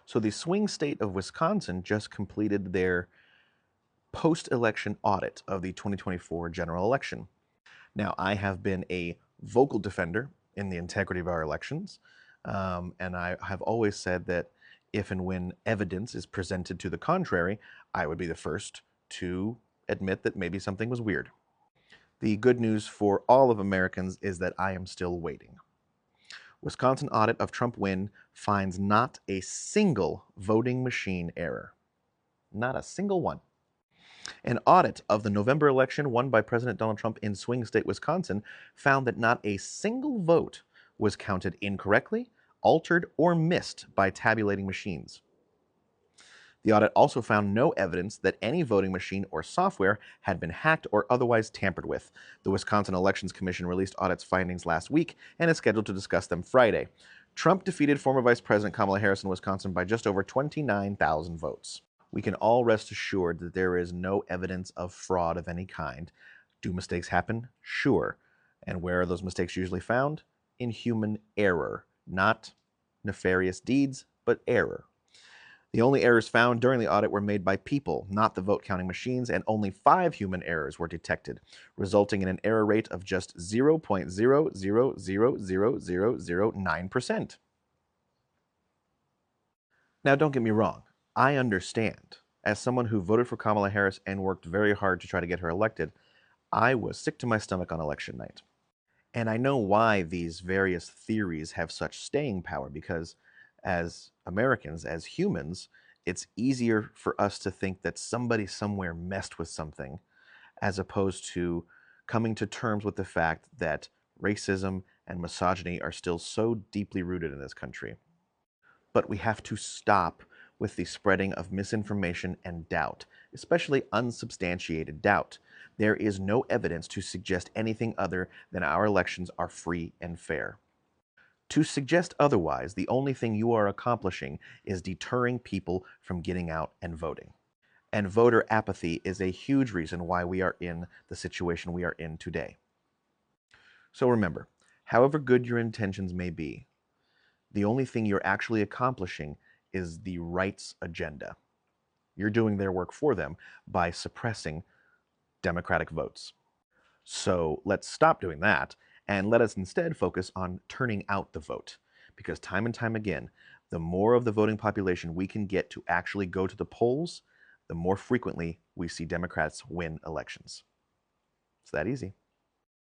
So the swing state of Wisconsin just completed their post-election audit of the 2024 general election. Now, I have been a vocal defender in the integrity of our elections, and I have always said that if and when evidence is presented to the contrary, I would be the first to admit that maybe something was weird. The good news for all of Americans is that I am still waiting. Wisconsin audit of Trump win finds not a single voting machine error. Not a single one. An audit of the November election won by President Donald Trump in swing state Wisconsin found that not a single vote was counted incorrectly, altered, or missed by tabulating machines. The audit also found no evidence that any voting machine or software had been hacked or otherwise tampered with. The Wisconsin Elections Commission released audit's findings last week and is scheduled to discuss them Friday. Trump defeated former Vice President Kamala Harris in Wisconsin by just over 29,000 votes. We can all rest assured that there is no evidence of fraud of any kind. Do mistakes happen? Sure. And where are those mistakes usually found? In human error. Not nefarious deeds, but error. The only errors found during the audit were made by people, not the vote counting machines, and only 5 human errors were detected, resulting in an error rate of just 0.0000009%. Now, don't get me wrong. I understand. As someone who voted for Kamala Harris and worked very hard to try to get her elected, I was sick to my stomach on election night. And I know why these various theories have such staying power, because as Americans, as humans, it's easier for us to think that somebody somewhere messed with something as opposed to coming to terms with the fact that racism and misogyny are still so deeply rooted in this country. But we have to stop with the spreading of misinformation and doubt, especially unsubstantiated doubt. There is no evidence to suggest anything other than our elections are free and fair. To suggest otherwise, the only thing you are accomplishing is deterring people from getting out and voting. And voter apathy is a huge reason why we are in the situation we are in today. So remember, however good your intentions may be, the only thing you're actually accomplishing is the right's agenda. You're doing their work for them by suppressing Democratic votes. So let's stop doing that and let us instead focus on turning out the vote. Because time and time again, the more of the voting population we can get to actually go to the polls, the more frequently we see Democrats win elections. It's that easy.